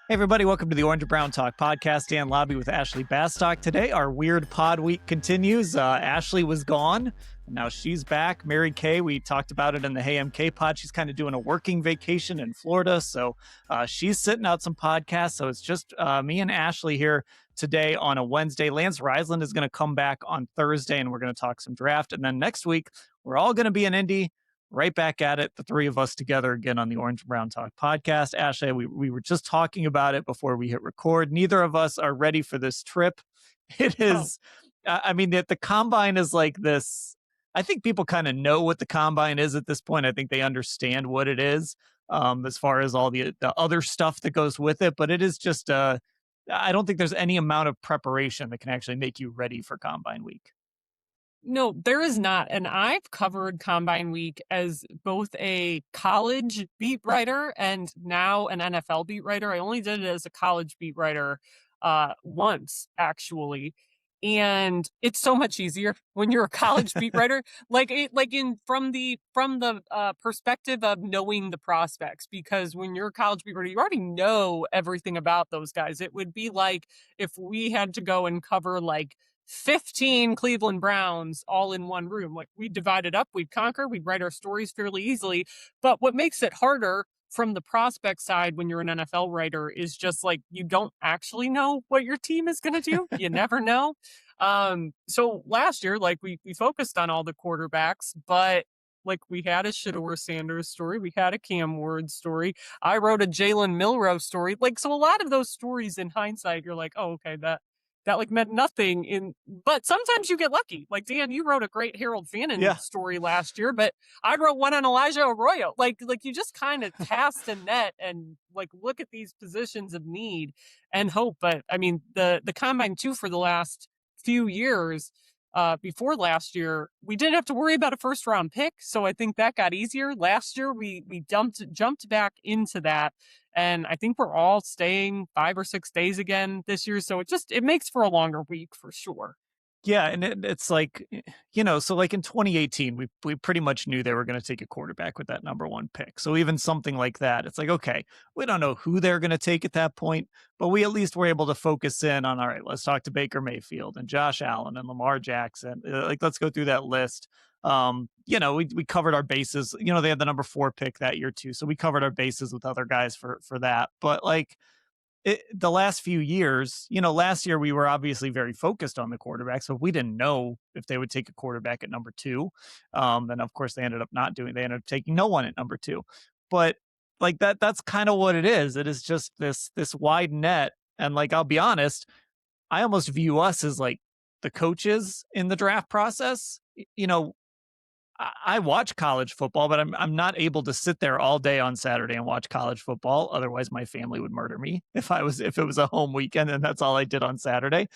Hey everybody, welcome to the Orange and Brown Talk podcast. Dan Labbe with Ashley Bastock. Today, our weird pod week continues. Ashley was gone, and now she's back. Mary Kay, we talked about it in the Hey MK pod. She's kind of doing a working vacation in Florida, so she's sitting out some podcasts. So it's just me and Ashley here today on a Wednesday. Lance Reisland is going to come back on Thursday, and we're going to talk some draft. And then next week, we're all going to be in Indy. Right back at it, the three of us together again on the Orange and Brown Talk podcast. Ashley, we were just talking about it before we hit record. Neither of us are ready for this trip. It is, I mean, the combine is like this. I think people kind of know what the combine is at this point. I think they understand what it is as far as all the other stuff that goes with it. But it is just, I don't think there's any amount of preparation that can actually make you ready for combine week. No, there is not. And I've covered Combine Week as both a college beat writer and now an NFL beat writer. I only did it as a college beat writer once, actually. And it's so much easier when you're a college beat writer, from the perspective of knowing the prospects, because when you're a college beat writer, you already know everything about those guys. It would be like if we had to go and cover 15 Cleveland Browns all in one room. Like, we'd divide it up, we'd conquer, we'd write our stories fairly easily. But what makes it harder from the prospect side when you're an NFL writer is just you don't actually know what your team is going to do. You never know. So last year, we focused on all the quarterbacks, but we had a Shedeur Sanders story. We had a Cam Ward story. I wrote a Jalen Milroe story. So a lot of those stories in hindsight, you're like, oh, okay, that meant nothing but sometimes you get lucky. Dan, you wrote a great Harold Fannin story last year, but I wrote one on Elijah Arroyo. You just kind of cast a net and look at these positions of need and hope. But I mean, the combine too, for the last few years, before last year, we didn't have to worry about a first round pick. So I think that got easier. Last year, we jumped back into that. And I think we're all staying 5 or 6 days again this year. So it makes for a longer week for sure. Yeah, and it's so in 2018, we pretty much knew they were going to take a quarterback with that number one pick. So even something like that, it's okay, we don't know who they're going to take at that point, but we at least were able to focus in on, all right, let's talk to Baker Mayfield and Josh Allen and Lamar Jackson. Let's go through that list. We covered our bases. They had the number 4 pick that year too, so we covered our bases with other guys for that. But the last few years, last year we were obviously very focused on the quarterback, so we didn't know if they would take a quarterback at number 2. Then of course they ended up taking no one at number 2. But that's kind of what it is. It is just this wide net. And I'll be honest, I almost view us as the coaches in the draft process. I watch college football, but I'm not able to sit there all day on Saturday and watch college football. Otherwise, my family would murder me if it was a home weekend and that's all I did on Saturday.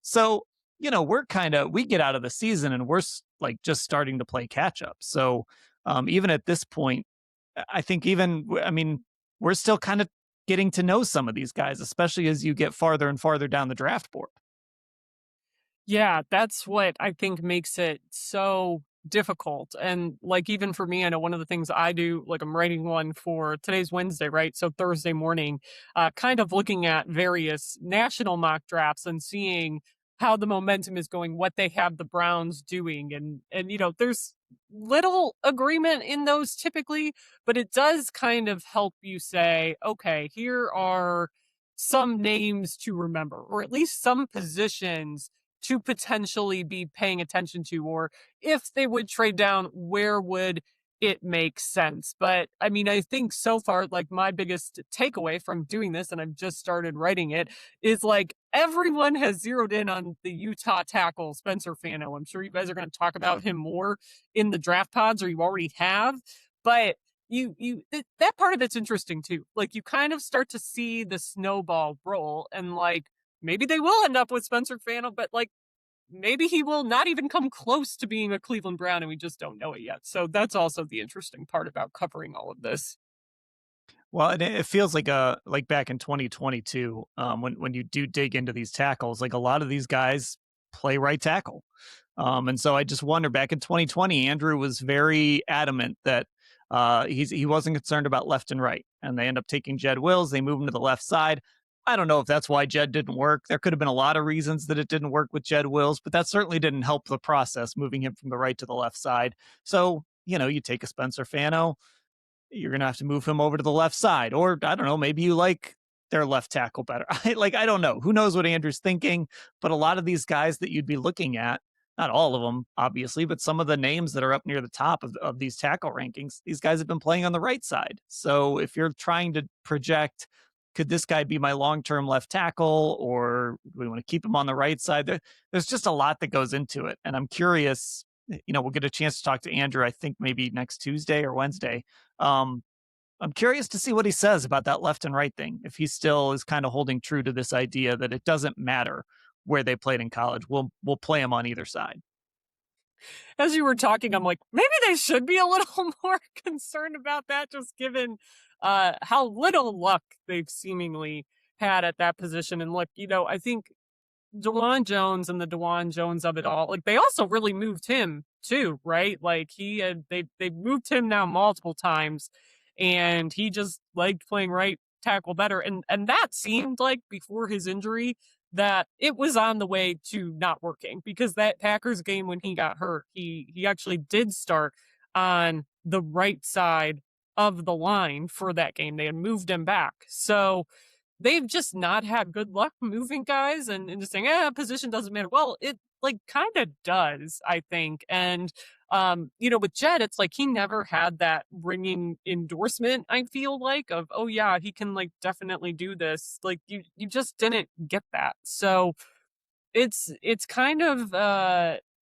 So, we get out of the season and we're just starting to play catch up. So even at this point, I think we're still kind of getting to know some of these guys, especially as you get farther and farther down the draft board. Yeah, that's what I think makes it so difficult. And even for me, I know one of the things I do, I'm writing one for today's Wednesday, right? So Thursday morning, kind of looking at various national mock drafts and seeing how the momentum is going, what they have the Browns doing. And there's little agreement in those typically, but it does kind of help you say, okay, here are some names to remember, or at least some positions to potentially be paying attention to, or if they would trade down, where would it make sense? But I mean, I think so far, my biggest takeaway from doing this, and I've just started writing it, is everyone has zeroed in on the Utah tackle, Spencer Fano. I'm sure you guys are going to talk about him more in the draft pods, or you already have, but that part of it's interesting too. You kind of start to see the snowball roll, and maybe they will end up with Spencer Fano, but maybe he will not even come close to being a Cleveland Brown, and we just don't know it yet. So that's also the interesting part about covering all of this. Well, and it feels like back in 2022, when you do dig into these tackles, a lot of these guys play right tackle. And so I just wonder, back in 2020, Andrew was very adamant that he wasn't concerned about left and right, and they end up taking Jed Wills. They move him to the left side. I don't know if that's why Jed didn't work. There could have been a lot of reasons that it didn't work with Jed Wills, but that certainly didn't help the process moving him from the right to the left side. So, you take a Spencer Fano, you're going to have to move him over to the left side. Or I don't know, maybe you like their left tackle better. I don't know. Who knows what Andrew's thinking? But a lot of these guys that you'd be looking at, not all of them, obviously, but some of the names that are up near the top of these tackle rankings, these guys have been playing on the right side. So if you're trying to project, could this guy be my long-term left tackle, or do we want to keep him on the right side? There's just a lot that goes into it. And I'm curious, we'll get a chance to talk to Andrew, I think maybe next Tuesday or Wednesday. Um, I'm curious to see what he says about that left and right thing. If he still is kind of holding true to this idea that it doesn't matter where they played in college, we'll play them on either side. As you were talking, I'm like, maybe they should be a little more concerned about that, just given how little luck they've seemingly had at that position. And look, I think Dewan Jones and the Dewan Jones of it all, like they also really moved him too, right? Like they moved him now multiple times, and he just liked playing right tackle better. And that seemed like before his injury that it was on the way to not working, because that Packers game when he got hurt, he actually did start on the right side of the line for that game. They had moved him back. So they've just not had good luck moving guys, and just saying, position doesn't matter. Well, it like kind of does, I think. And, with Jed, it's like he never had that ringing endorsement, I feel like, of, oh yeah, he can like definitely do this. Like you just didn't get that. So it's kind of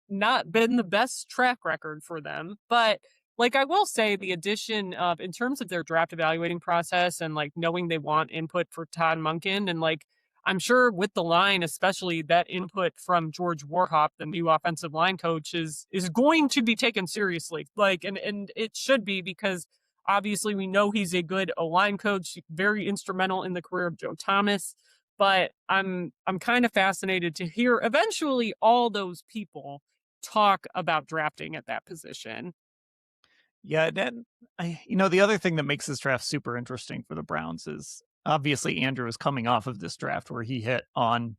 not been the best track record for them. But like I will say, the addition of, in terms of their draft evaluating process and like knowing they want input for Todd Monken, and like I'm sure with the line, especially that input from George Warhop, the new offensive line coach, is going to be taken seriously. Like and it should be, because obviously we know he's a good O-line coach, very instrumental in the career of Joe Thomas. But I'm kind of fascinated to hear eventually all those people talk about drafting at that position. Yeah, then the other thing that makes this draft super interesting for the Browns is obviously Andrew is coming off of this draft where he hit on,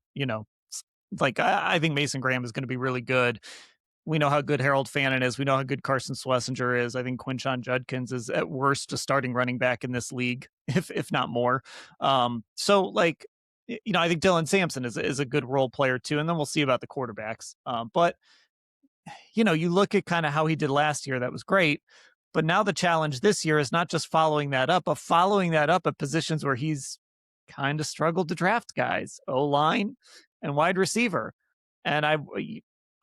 like I think Mason Graham is going to be really good. We know how good Harold Fannin is. We know how good Carson Schlesinger is. I think Quinshon Judkins is at worst a starting running back in this league, if not more. So like, I think Dylan Sampson is a good role player too, and then we'll see about the quarterbacks. But you look at kind of how he did last year. That was great. But now the challenge this year is not just following that up, but following that up at positions where he's kind of struggled to draft guys, O-line and wide receiver. And I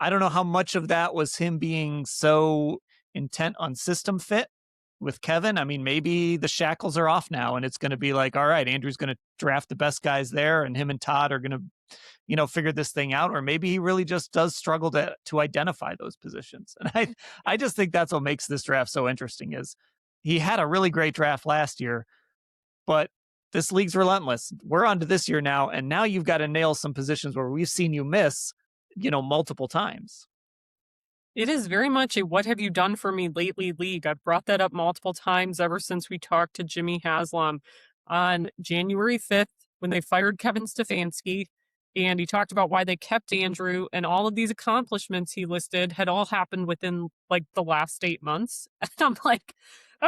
don't know how much of that was him being so intent on system fit with Kevin. I mean, maybe the shackles are off now and it's going to be like, all right, Andrew's going to draft the best guys there and him and Todd are going to, figure this thing out. Or maybe he really just does struggle to identify those positions. And I just think that's what makes this draft so interesting is he had a really great draft last year, but this league's relentless. We're on to this year now. And now you've got to nail some positions where we've seen you miss, multiple times. It is very much a "what have you done for me lately" league. I've brought that up multiple times ever since we talked to Jimmy Haslam on January 5th when they fired Kevin Stefanski. And he talked about why they kept Andrew, and all of these accomplishments he listed had all happened within like the last 8 months. And I'm like,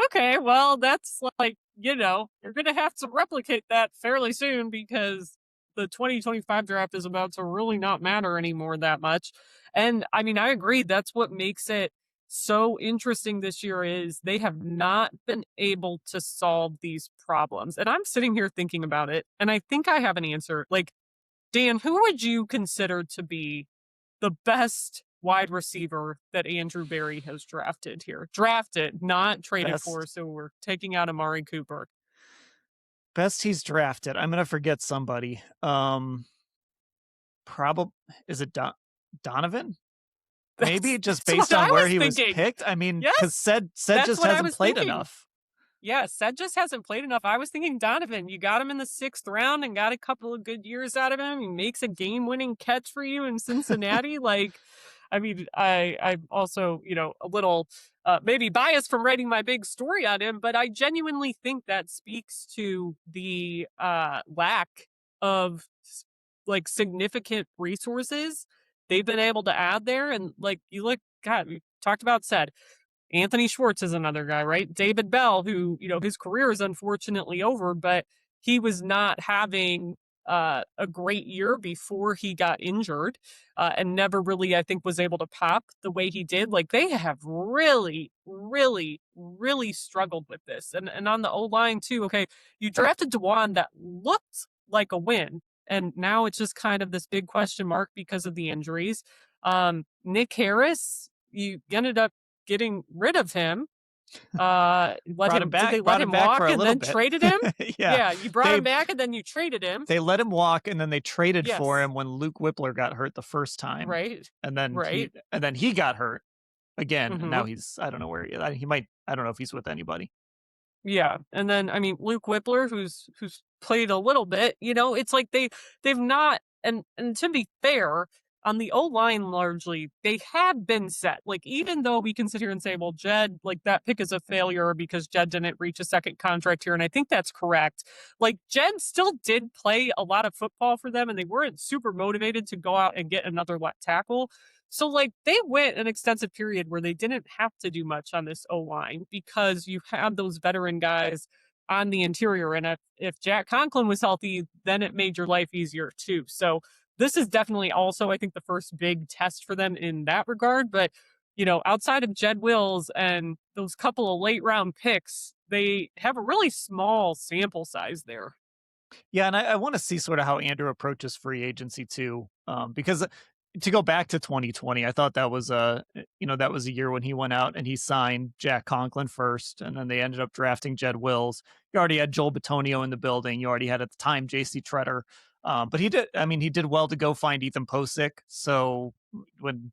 okay, well, that's like, you're going to have to replicate that fairly soon, because the 2025 draft is about to really not matter anymore that much. And I mean, I agree. That's what makes it so interesting this year, is they have not been able to solve these problems. And I'm sitting here thinking about it, and I think I have an answer. Like, Dan, who would you consider to be the best wide receiver that Andrew Berry has drafted here? Drafted, not traded for. Best So we're taking out Amari Cooper. best he's drafted. I'm gonna forget somebody. Probably is it Donovan? Maybe just That's what based I on where was he was thinking. picked. I mean, because Yes, said that's just what I hasn't was played thinking. enough. Yeah, Sed just hasn't played enough. I was thinking Donovan. You got him in the 6th round and got a couple of good years out of him. He makes a game-winning catch for you in Cincinnati. Like, I mean, I'm also, a little maybe biased from writing my big story on him, but I genuinely think that speaks to the lack of like significant resources they've been able to add there. And like you look, God, we talked about said Anthony Schwartz is another guy, right? David Bell, who, his career is unfortunately over, but he was not having a great year before he got injured and never really, I think, was able to pop the way he did. Like they have really, really, really struggled with this. And on the O line, too. Okay, you drafted Dewan that looked like a win. And now it's just kind of this big question mark because of the injuries. Nick Harris, you ended up getting rid of him. Did they let brought him him back for walk a and little then bit. traded him? Yeah. Yeah, you brought They him back and then you traded him. they let him walk and then they traded for Yes. him when Luke Whippler got hurt the first time. Right. And then Right. he got hurt again. And now Mhm. I don't know where he might, I don't know if he's with anybody. Yeah, and then, I mean, Luke Whippler, who's played a little bit, it's like they've not, and to be fair, on the O-line largely, they had been set. Like, even though we can sit here and say, well, Jed, like, that pick is a failure because Jed didn't reach a second contract here, and I think that's correct. Like, Jed still did play a lot of football for them, and they weren't super motivated to go out and get another left tackle. So, like, they went an extensive period where they didn't have to do much on this O line because you have those veteran guys on the interior. And if Jack Conklin was healthy, then it made your life easier too. So, this is definitely also, I think, the first big test for them in that regard. But, outside of Jed Wills and those couple of late round picks, they have a really small sample size there. Yeah, and I want to see sort of how Andrew approaches free agency too, because to go back to 2020, I thought that was that was a year when he went out and he signed Jack Conklin first, and then they ended up drafting Jed Wills. You already had Joel Bitonio in the building. You already had at the time J.C. Treader, but he did. I mean, he did well to go find Ethan Posick. So when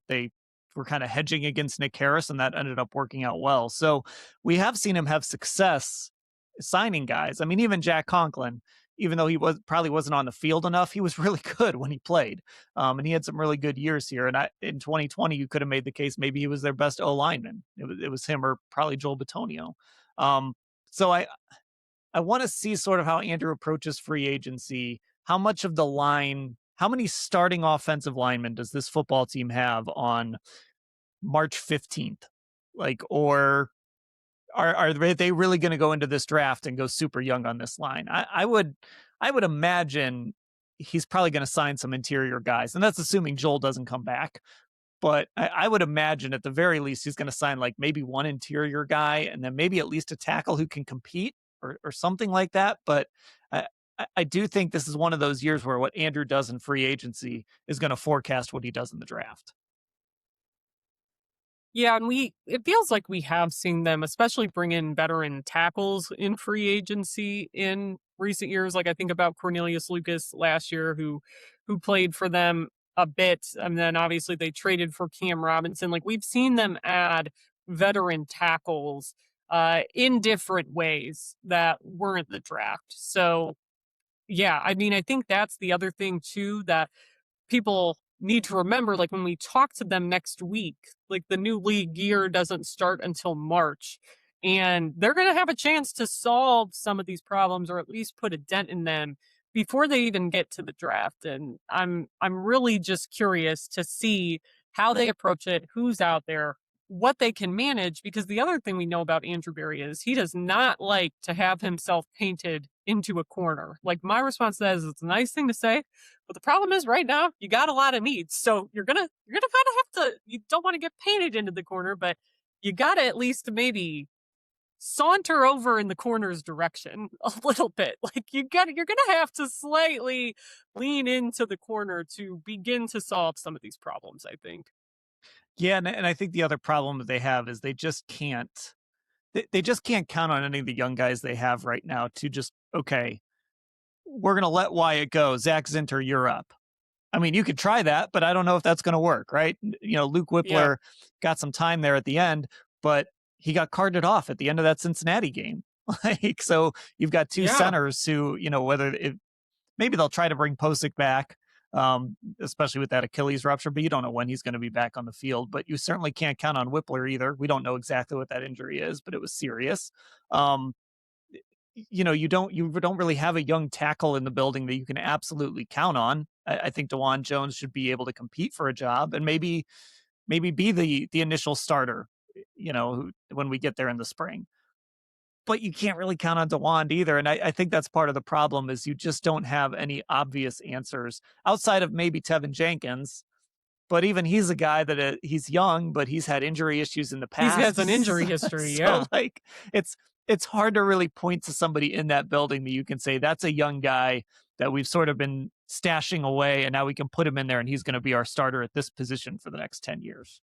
they were kind of hedging against Nick Harris, and that ended up working out well. So we have seen him have success signing guys. I mean, even Jack Conklin, even though he wasn't on the field enough, he was really good when he played. And he had some really good years here. And in 2020, you could have made the case maybe he was their best O lineman. It was him or probably Joel Bitonio. Um, so I want to see sort of how Andrew approaches free agency. How much of the line, how many starting offensive linemen does this football team have on March 15th? Like, or are they really going to go into this draft and go super young on this line? I would imagine he's probably going to sign some interior guys, and that's assuming Joel doesn't come back. But I would imagine at the very least he's going to sign like maybe one interior guy, and then maybe at least a tackle who can compete or something like that. But I do think this is one of those years where what Andrew does in free agency is going to forecast what he does in the draft. Yeah, and it feels like we have seen them, especially bring in veteran tackles in free agency in recent years. Like I think about Cornelius Lucas last year, who played for them a bit, and then obviously they traded for Cam Robinson. Like we've seen them add veteran tackles in different ways that weren't the draft. So yeah, I mean, I think that's the other thing too that people need to remember, like when we talk to them next week, like the new league year doesn't start until March, and they're going to have a chance to solve some of these problems or at least put a dent in them before they even get to the draft. And I'm really just curious to see how they approach it, who's out there, what they can manage, because the other thing we know about Andrew Berry is he does not like to have himself painted into a corner. Like my response to that is it's a nice thing to say, but the problem is right now you got a lot of needs. So you're gonna kind of have to, you don't want to get painted into the corner, but you gotta at least maybe saunter over in the corner's direction a little bit. Like you're gonna have to slightly lean into the corner to begin to solve some of these problems, I think. Yeah, and I think the other problem that they have is they just can't count on any of the young guys they have right now to just, okay, we're going to let Wyatt go. Zach Zinter, you're up. I mean, you could try that, but I don't know if that's going to work, right? Luke Yeah. Whippler got some time there at the end, but he got carted off at the end of that Cincinnati game. Like, so you've got two Yeah. centers who, whether maybe they'll try to bring Posick back, especially with that Achilles rupture, but you don't know when he's going to be back on the field. But you certainly can't count on Whippler either. We don't know exactly what that injury is, but it was serious. Um, you don't really have a young tackle in the building that you can absolutely count on. I think Dewan Jones should be able to compete for a job and maybe be the initial starter, when we get there in the spring. But you can't really count on Dewan either. And I think that's part of the problem is you just don't have any obvious answers outside of maybe Tevin Jenkins. But even he's a guy that he's young, but he's had injury issues in the He past. has an injury history, So yeah. like it's it's hard to really point to somebody in that building that you can say that's a young guy that we've sort of been stashing away and now we can put him in there and he's going to be our starter at this position for the next 10 years.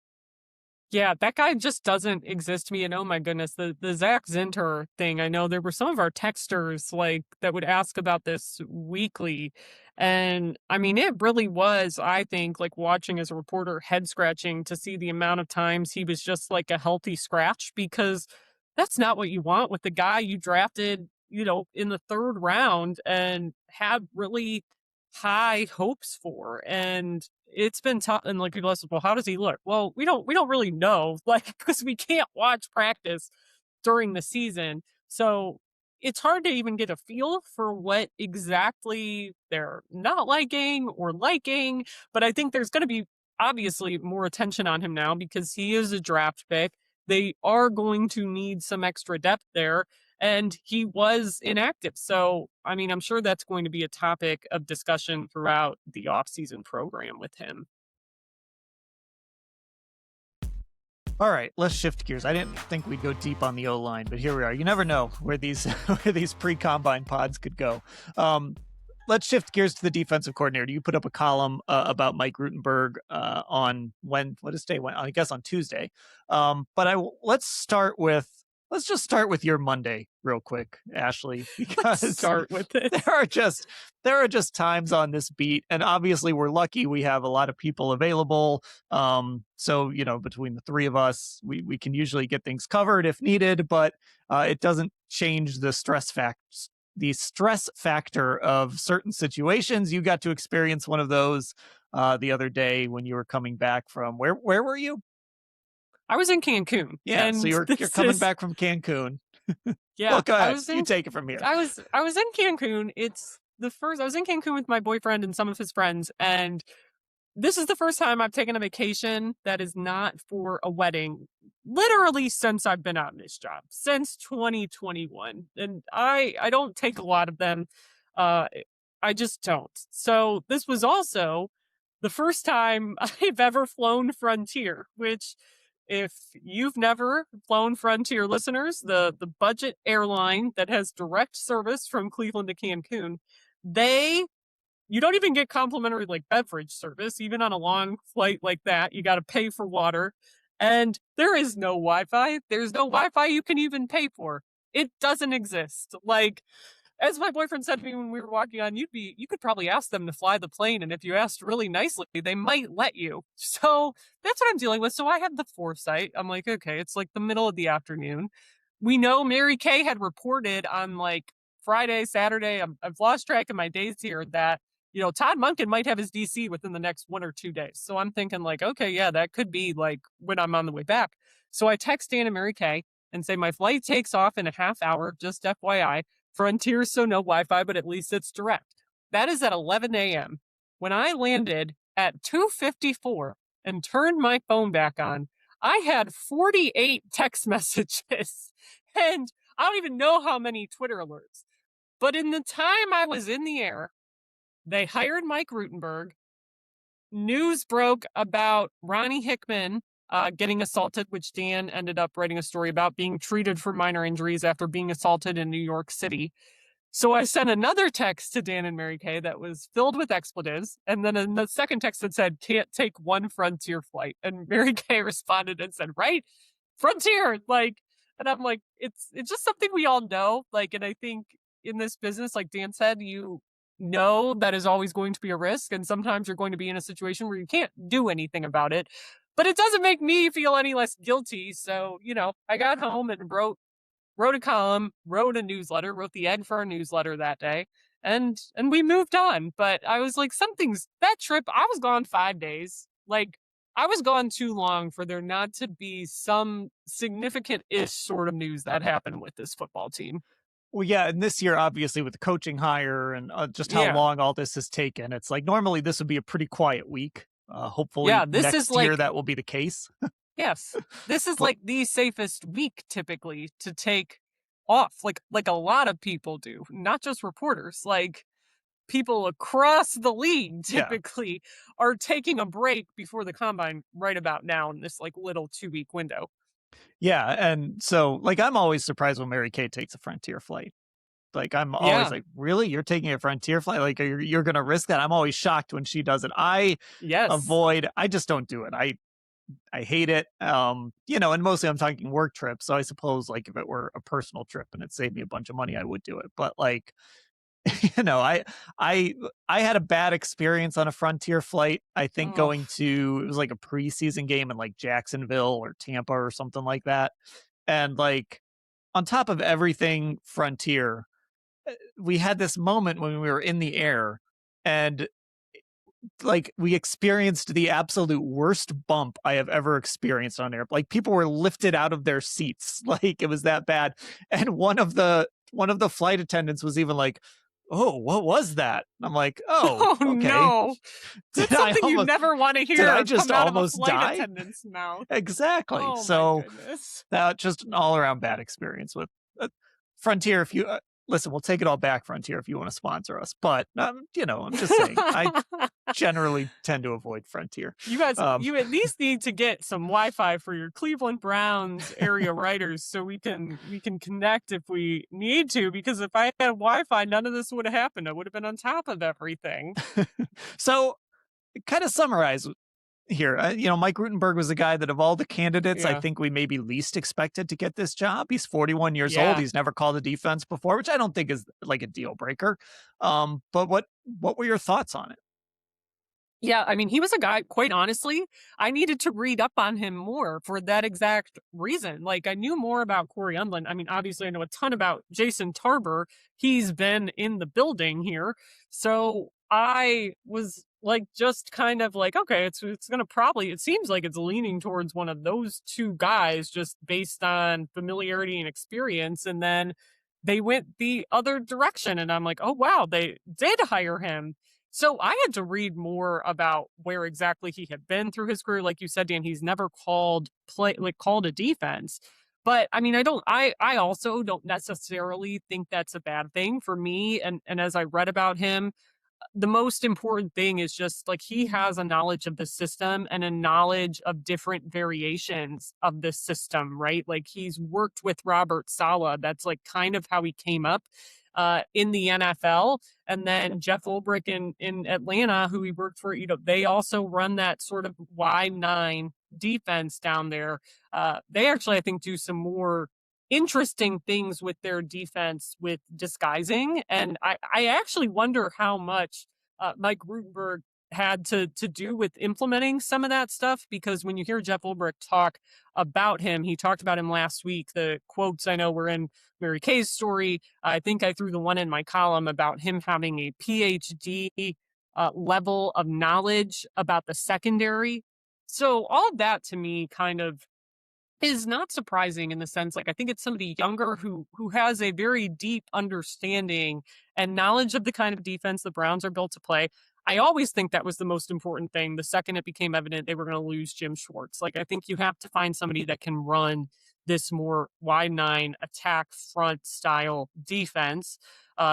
Yeah, that guy just doesn't exist to me. And oh my goodness, the Zach Zinter thing. I know there were some of our texters like that would ask about this weekly. And I mean, it really was, I think, like watching as a reporter head scratching to see the amount of times he was just like a healthy scratch because that's not what you want with the guy you drafted, in the third round and had really high hopes for. And it's been tough. And like people ask, well, how does he look? Well, we don't really know, like, because we can't watch practice during the season. So it's hard to even get a feel for what exactly they're not liking or liking. But I think there's going to be obviously more attention on him now because he is a draft pick. They are going to need some extra depth there. And he was inactive. So, I mean, I'm sure that's going to be a topic of discussion throughout the offseason program with him. All right, let's shift gears. I didn't think we'd go deep on the O line, but here we are. You never know where these where these pre combine pods could go. Let's shift gears to the defensive coordinator. You put up a column about Mike Rutenberg on what is day? I guess on Tuesday. But let's just start with your Monday real quick, Ashley, Let's because start with it. there are just times on this beat, and obviously we're lucky we have a lot of people available. So between the three of us, we can usually get things covered if needed, but it doesn't change the stress factor of certain situations. You got to experience one of those the other day when you were coming back from where were you? I was in Cancun, Yeah, so and you're this coming is back from Cancun. Well, yeah, go I ahead. was You in take it from here. I was in Cancun. It's the first I was in Cancun with my boyfriend and some of his friends, and this is the first time I've taken a vacation that is not for a wedding, literally since I've been on this job, since 2021. And I don't take a lot of them. Uh, I just don't. So this was also the first time I've ever flown Frontier, which if you've never flown Frontier, listeners, the budget airline that has direct service from Cleveland to Cancun, they you don't even get complimentary like beverage service, even on a long flight like that. You got to pay for water, and there is no Wi-Fi. There's no Wi-Fi you can even pay for. It doesn't exist. Like as my boyfriend said to me when we were walking on, you could probably ask them to fly the plane, and if you asked really nicely, they might let you. So that's what I'm dealing with. So I had the foresight. I'm like, okay, it's like the middle of the afternoon. We know Mary Kay had reported on like Friday, Saturday. I've lost track of my days here that Todd Monken might have his DC within the next 1 or 2 days. So I'm thinking like, okay, yeah, that could be like when I'm on the way back. So I text Dan and Mary Kay and say my flight takes off in a half hour, just FYI. Frontier, so no Wi-Fi, but at least it's direct. That is at 11 a.m. When I landed at 2:54 and turned my phone back on, I had 48 text messages and I don't even know how many Twitter alerts. But in the time I was in the air, they hired Mike Rutenberg. News broke about Ronnie Hickman getting assaulted, which Dan ended up writing a story about being treated for minor injuries after being assaulted in New York City. So I sent another text to Dan and Mary Kay that was filled with expletives. And then the second text that said, can't take one Frontier flight. And Mary Kay responded and said, right, Frontier. Like, and I'm like, it's just something we all know. Like, and I think in this business, like Dan said, you know that is always going to be a risk. And sometimes you're going to be in a situation where you can't do anything about it. But it doesn't make me feel any less guilty. So, I got home and wrote a column, wrote a newsletter, wrote the egg for our newsletter that day, and we moved on. But I was like, that trip, I was gone 5 days. Like I was gone too long for there not to be some significant-ish sort of news that happened with this football team. Well, yeah, and this year, obviously, with the coaching hire and just how Yeah. long all this has taken, it's like normally this would be a pretty quiet week. Hopefully, Yeah, this is next year like that will be the case. yes. This is But like the safest week typically to take off, like a lot of people do, not just reporters. Like people across the league yeah, typically are taking a break before the combine right about now in this like little 2-week window. yeah, and so like I'm always surprised when Mary Kay takes a Frontier flight. Like I'm always Yeah. like, really, you're taking a Frontier flight? Like you're going to risk that? I'm always shocked when she does it. Yes. I just don't do it. I hate it. And mostly I'm talking work trips. So I suppose like if it were a personal trip and it saved me a bunch of money, I would do it. But like, you know, I I had a bad experience on a Frontier flight. I think Oh. going to it was like a preseason game in like Jacksonville or Tampa or something like that. And like on top of everything Frontier, we had this moment when we were in the air and like we experienced the absolute worst bump I have ever experienced on air. Like people were lifted out of their seats. Like it was that bad. And one of the flight attendants was even like, "Oh, what was that?" I'm like, "Oh, Oh okay. no. Did That's I something you almost never want to did I hear just come out of a almost flight die?" attendant's mouth. Exactly. Oh my So goodness. that just an all around bad experience with Frontier. If you listen, we'll take it all back, Frontier, if you want to sponsor us. But I'm just saying, I generally tend to avoid Frontier. You guys, Um, you at least need to get some Wi-Fi for your Cleveland Browns area writers so we can connect if we need to, because if I had Wi-Fi, none of this would have happened. I would have been on top of everything. so, kind of summarize here. Mike Rutenberg was the guy that of all the candidates, I Yeah. think we maybe least expected to get this job. He's 41 years old. Yeah. He's never called a defense before, which I don't think is like a deal breaker. But what were your thoughts on it? Yeah, I mean, he was a guy, quite honestly, I needed to read up on him more for that exact reason. Like, I knew more about Corey Undlin. I mean, obviously, I know a ton about Jason Tarver. He's been in the building here. So I was like, just kind of like, okay, it's going to probably, it seems like it's leaning towards one of those two guys just based on familiarity and experience. And then they went the other direction. And I'm like, oh, wow, they did hire him. So I had to read more about where exactly he had been through his career. Like you said, Dan, he's never called a defense. But I mean, I also don't necessarily think that's a bad thing for me. And as I read about him, the most important thing is just like he has a knowledge of the system and a knowledge of different variations of this system, right? Like he's worked with Robert Sala. That's like kind of how he came up in the NFL. And then Jeff Ulbrich in Atlanta, who he worked for, they also run that sort of Y9 defense down there. They actually, I think, do some more interesting things with their defense with disguising. And I actually wonder how much Mike Rutenberg had to do with implementing some of that stuff, because when you hear Jeff Ulbrich talk about him, he talked about him last week. The quotes I know were in Mary Kay's story. I think I threw the one in my column about him having a PhD level of knowledge about the secondary. So all of that to me kind of is not surprising in the sense, like, I think it's somebody younger who has a very deep understanding and knowledge of the kind of defense the Browns are built to play. I always think that was the most important thing. The second it became evident they were going to lose Jim Schwartz, like, I think you have to find somebody that can run this more wide nine attack front style defense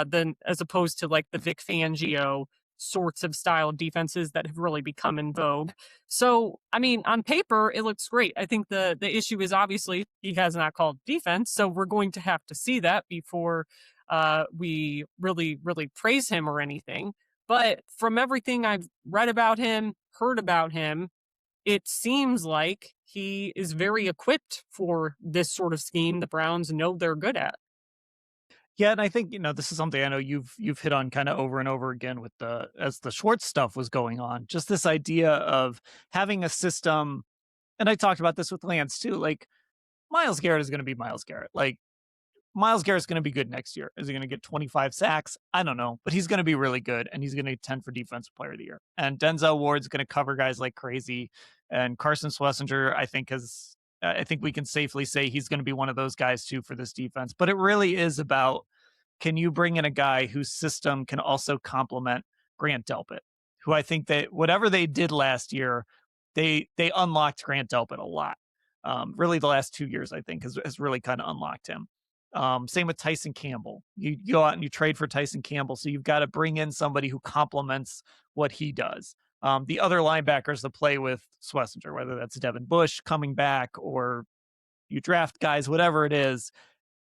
than as opposed to like the Vic Fangio sorts of style defenses that have really become in vogue. So, I mean, on paper, it looks great. I think the issue is obviously he has not called defense, so we're going to have to see that before we really praise him or anything. But from everything I've read about him, heard about him, it seems like he is very equipped for this sort of scheme the Browns know they're good at. Yeah, and I think, this is something I know you've hit on kind of over and over again with the as the Schwartz stuff was going on. Just this idea of having a system, and I talked about this with Lance too. Like Myles Garrett is going to be Myles Garrett. Like Myles Garrett's going to be good next year. Is he going to get 25 sacks? I don't know, but he's going to be really good, and he's going to get 10 for Defensive Player of the Year. And Denzel Ward's going to cover guys like crazy, and Carson Schlesinger, I think we can safely say he's going to be one of those guys too for this defense. But it really is about can you bring in a guy whose system can also complement Grant Delpit, who I think that whatever they did last year, they unlocked Grant Delpit a lot. Really, the last 2 years, I think, has really kind of unlocked him. Same with Tyson Campbell. You go out and you trade for Tyson Campbell, so you've got to bring in somebody who complements what he does. The other linebackers that play with Schlesinger, whether that's Devin Bush coming back or you draft guys, whatever it is,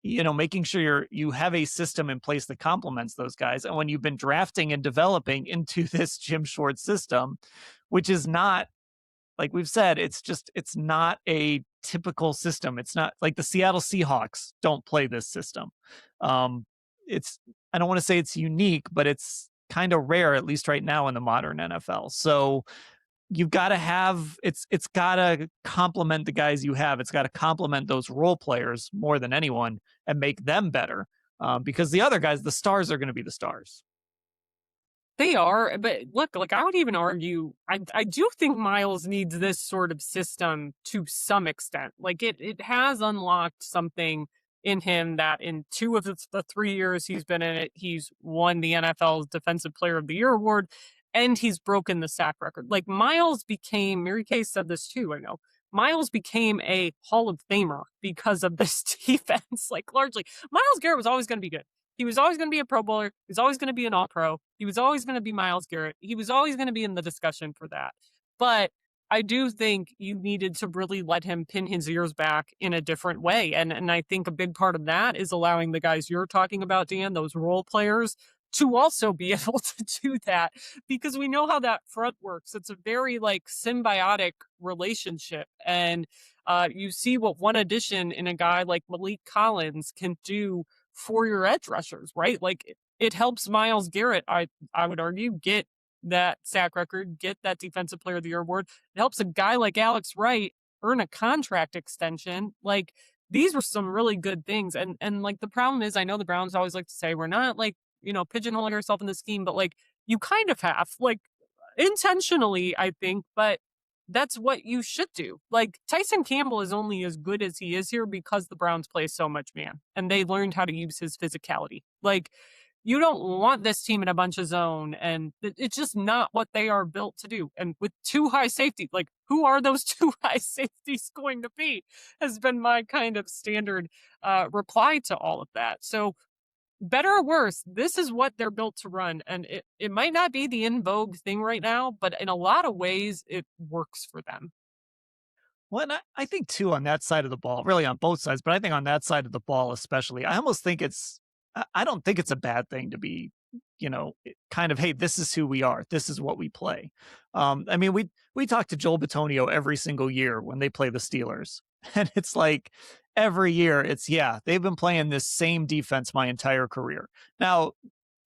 making sure you have a system in place that complements those guys. And when you've been drafting and developing into this Jim Schwartz system, which is not, like we've said, it's not a typical system. It's not like the Seattle Seahawks don't play this system. Um, it's I don't want to say it's unique, but it's kind of rare, at least right now in the modern NFL. So you've got to have it's got to complement the guys you have. It's got to complement those role players more than anyone and make them better. Because the other guys, the stars, are going to be the stars. They are, but look, like I would even argue, I do think Myles needs this sort of system to some extent. Like it has unlocked something in him that in two of the 3 years he's been in it, he's won the NFL's Defensive Player of the Year award, and he's broken the sack record. Like Myles became, Mary Kay said this too, I know. Myles became a Hall of Famer because of this defense. Like largely, Myles Garrett was always going to be good. He was always going to be a Pro Bowler. He was always going to be an All Pro. He was always going to be Myles Garrett. He was always going to be in the discussion for that. But I do think you needed to really let him pin his ears back in a different way. And I think a big part of that is allowing the guys you're talking about, Dan, those role players, to also be able to do that, because we know how that front works. It's a very like symbiotic relationship. And you see what one addition in a guy like Malik Collins can do for your edge rushers, right? Like it helps Myles Garrett, I would argue, get that sack record, get that Defensive Player of the Year award. It helps a guy like Alex Wright earn a contract extension. Like these were some really good things. And like the problem is, I know the Browns always like to say we're not like, pigeonholing ourselves in the scheme, but like you kind of have, like intentionally, I think, but that's what you should do. Like Tyson Campbell is only as good as he is here because the Browns play so much man and they learned how to use his physicality. Like you don't want this team in a bunch of zone, and it's just not what they are built to do. And with two high safety, like who are those two high safeties going to be has been my kind of standard reply to all of that. So better or worse, this is what they're built to run. And it might not be the in vogue thing right now, but in a lot of ways, it works for them. Well, and I think too on that side of the ball, really on both sides, but I think on that side of the ball especially, I almost think I don't think it's a bad thing to be, kind of, hey, this is who we are, this is what we play. I mean, we talk to Joel Bitonio every single year when they play the Steelers, and it's like every year, they've been playing this same defense my entire career. Now,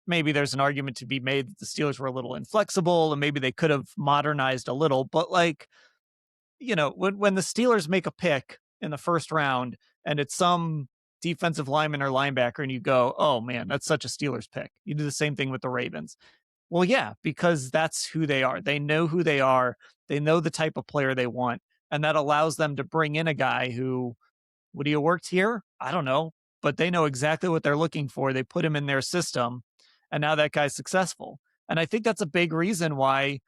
maybe there's an argument to be made that the Steelers were a little inflexible, and maybe they could have modernized a little, but like when the Steelers make a pick in the first round and it's some defensive lineman or linebacker and you go, oh man, that's such a Steelers pick. You do the same thing with the Ravens. Well, yeah, because that's who they are. They know who they are. They know the type of player they want. And that allows them to bring in a guy who, would he have worked here? I don't know. But they know exactly what they're looking for. They put him in their system. And now that guy's successful. And I think that's a big reason why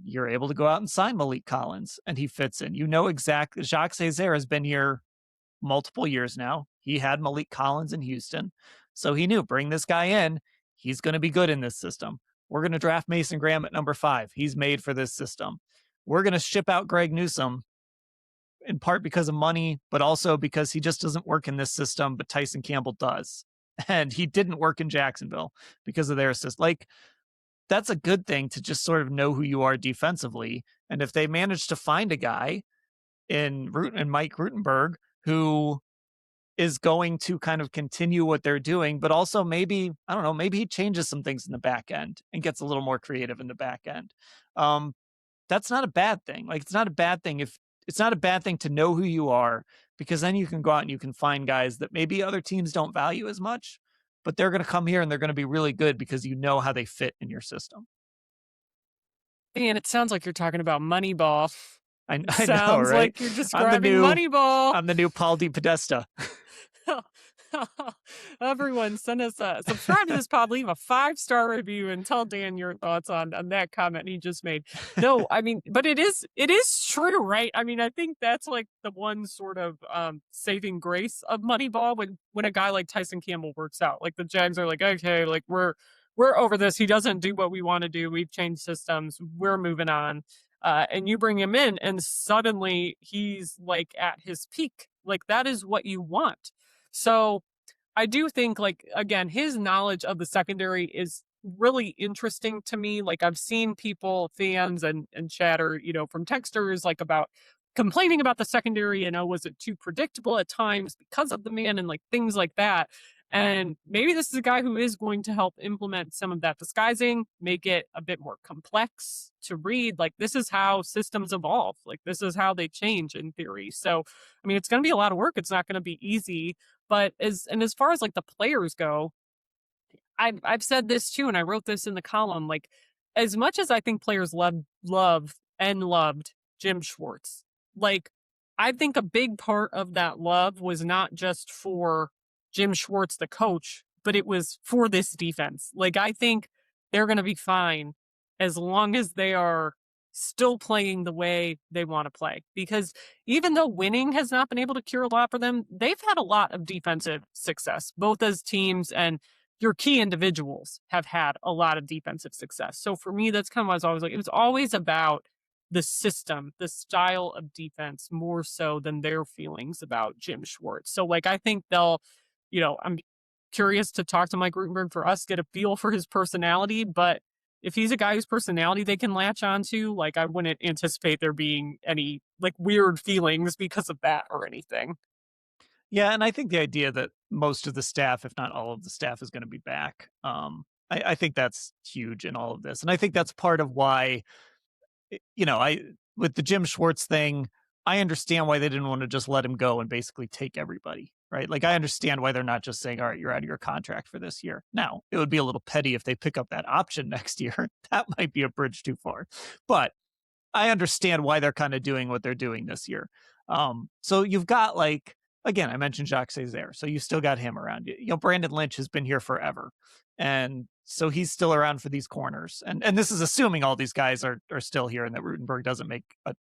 you're able to go out and sign Malik Collins and he fits in. Exactly. Jacques Césaire has been here multiple years now. He had Malik Collins in Houston. So he knew, bring this guy in. He's going to be good in this system. We're going to draft Mason Graham at number 5. He's made for this system. We're going to ship out Greg Newsome in part because of money, but also because he just doesn't work in this system, but Tyson Campbell does. And he didn't work in Jacksonville because of their assist. Like, that's a good thing to just sort of know who you are defensively. And if they manage to find a guy in Mike Rutenberg who is going to kind of continue what they're doing, but also maybe, I don't know, maybe he changes some things in the back end and gets a little more creative in the back end. That's not a bad thing. Like, it's not a bad thing to know who you are, because then you can go out and you can find guys that maybe other teams don't value as much, but they're going to come here and they're going to be really good because you know how they fit in your system. And it sounds like you're talking about Moneyball. I know, Sounds right? like you're describing Moneyball. I'm the new Paul Di Podesta. Everyone send us a subscribe to this pod, leave a 5-star review, and tell Dan your thoughts on that comment he just made. No, I mean, but it is true, right? I mean, I think that's like the one sort of saving grace of Moneyball when a guy like Tyson Campbell works out. Like the Jags are like, okay, like we're over this. He doesn't do what we want to do. We've changed systems. We're moving on. And you bring him in, and suddenly he's like at his peak. Like that is what you want. So I do think, like, again, his knowledge of the secondary is really interesting to me. Like, I've seen people, fans, and chatter, from texters, like, about complaining about the secondary. Was it too predictable at times because of the man and like things like that? And maybe this is a guy who is going to help implement some of that disguising, make it a bit more complex to read. Like, this is how systems evolve. Like, this is how they change in theory. So, I mean, it's going to be a lot of work. It's not going to be easy, but as far as like the players go, I've said this too, and I wrote this in the column. Like, as much as I think players love and loved Jim Schwartz, like I think a big part of that love was not just for Jim Schwartz, the coach, but it was for this defense. Like, I think they're going to be fine as long as they are still playing the way they want to play. Because even though winning has not been able to cure a lot for them, they've had a lot of defensive success, both as teams and your key individuals have had a lot of defensive success. So for me, that's kind of what I was always like. It was always about the system, the style of defense, more so than their feelings about Jim Schwartz. So like, I think I'm curious to talk to Mike Rutenberg for us, get a feel for his personality. But if he's a guy whose personality they can latch onto, like I wouldn't anticipate there being any like weird feelings because of that or anything. Yeah, and I think the idea that most of the staff, if not all of the staff, is going to be back. I think that's huge in all of this, and I think that's part of why I with the Jim Schwartz thing, I understand why they didn't want to just let him go and basically take everybody, right? Like I understand why they're not just saying, "All right, you're out of your contract for this year." Now, it would be a little petty if they pick up that option next year. That might be a bridge too far, but I understand why they're kind of doing what they're doing this year. So you've got like again, I mentioned Jacques Césaire, so you still got him around. Brandon Lynch has been here forever, and so he's still around for these corners. And this is assuming all these guys are still here, and that Rutenberg doesn't make a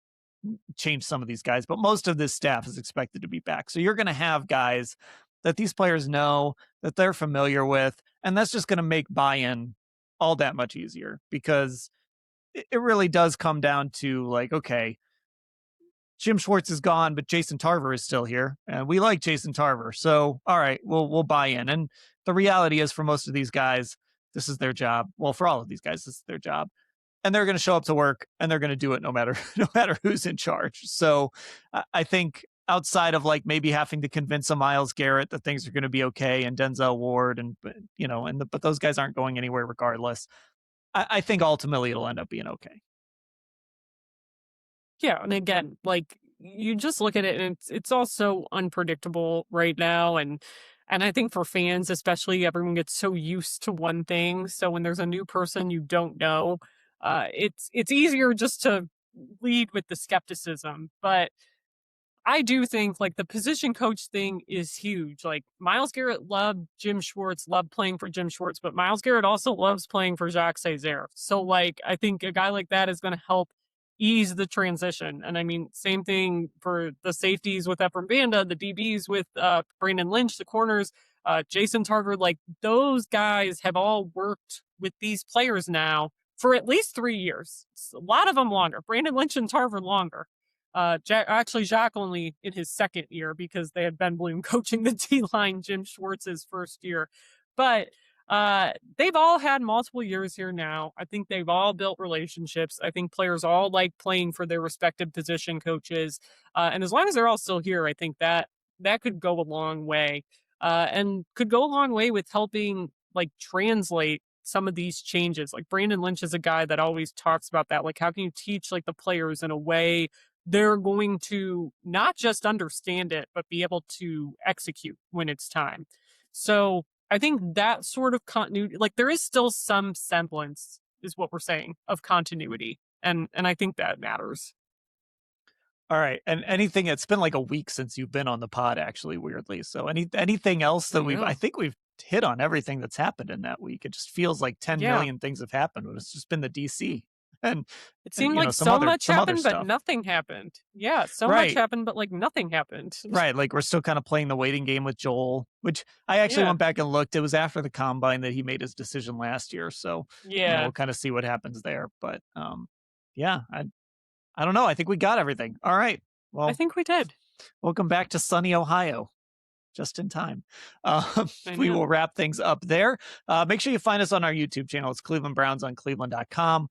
change some of these guys, but most of this staff is expected to be back. So you're going to have guys that these players know that they're familiar with, and that's just going to make buy-in all that much easier because it really does come down to like, okay, Jim Schwartz is gone, but Jason Tarver is still here, and we like Jason Tarver. So, all right, we'll buy in. And the reality is, for most of these guys, this is their job. Well, for all of these guys, this is their job, and they're going to show up to work, and they're going to do it no matter no matter who's in charge. So, I think outside of like maybe having to convince a Myles Garrett that things are going to be okay, and Denzel Ward, and but those guys aren't going anywhere regardless. I think ultimately it'll end up being okay. Yeah, and again, like you just look at it and it's all so unpredictable right now, and I think for fans especially, everyone gets so used to one thing. So when there's a new person you don't know, it's easier just to lead with the skepticism. But I do think like the position coach thing is huge. Like Myles Garrett loved Jim Schwartz, loved playing for Jim Schwartz, but Myles Garrett also loves playing for Jacques Césaire. So like I think a guy like that is going to help ease the transition. And I mean, same thing for the safeties with Ephraim Banda, the DBs with Brandon Lynch, the corners, Jason Tarver. Like those guys have all worked with these players now for at least 3 years. A lot of them longer. Brandon Lynch and Tarver longer. Actually, Jacques only in his second year because they had Ben Bloom coaching the D line Jim Schwartz's first year. But they've all had multiple years here now. I think they've all built relationships. I think players all like playing for their respective position coaches. And as long as they're all still here, I think that could go a long way and could go a long way with helping like translate some of these changes. Like Brandon Lynch is a guy that always talks about that. Like, how can you teach like the players in a way they're going to not just understand it, but be able to execute when it's time. So I think that sort of continuity, like there is still some semblance, is what we're saying, of continuity, and I think that matters. All right. And anything, it's been like a week since you've been on the pod, actually, weirdly. So anything else I that I know. think we've hit on everything that's happened in that week. It just feels like 10 Yeah. million things have happened, but it's just been the DC and, It seemed you know, like so much some other happened, but stuff. nothing happened. Yeah, so much Right. happened, but like nothing happened. Right. Like we're still kind of playing the waiting game with Joel, which I actually Yeah. went back and looked. It was after the combine that he made his decision last year. So, you know, Yeah. we'll kind of see what happens there. But yeah, I don't know. I think we got everything. All right. I Well, think we did. welcome back to sunny Ohio. Just in time. I We know. will wrap things up there. Make sure you find us on our YouTube channel. It's Cleveland Browns on cleveland.com.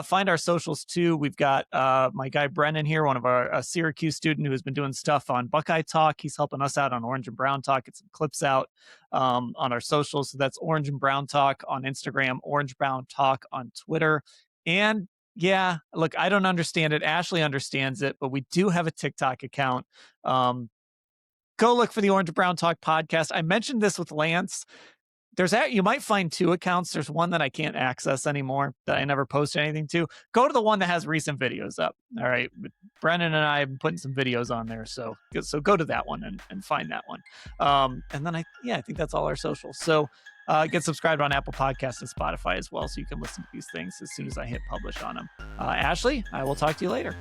Find our socials too. We've got my guy Brennan here, one of our Syracuse student who has been doing stuff on Buckeye Talk. He's helping us out on Orange and Brown Talk. Get some clips out on our socials. So that's Orange and Brown Talk on Instagram, Orange Brown Talk on Twitter. And yeah, look, I don't understand it. Ashley understands it, but we do have a TikTok account. Go look for the Orange and Brown Talk podcast. I mentioned this with Lance. You might find two accounts. There's one that I can't access anymore that I never posted anything to. Go to the one that has recent videos up. All right. Brennan and I have been putting some videos on there. So go to that one and find that one. And then I think that's all our socials. So get subscribed on Apple Podcasts and Spotify as well, so you can listen to these things as soon as I hit publish on them. Ashley, I will talk to you later.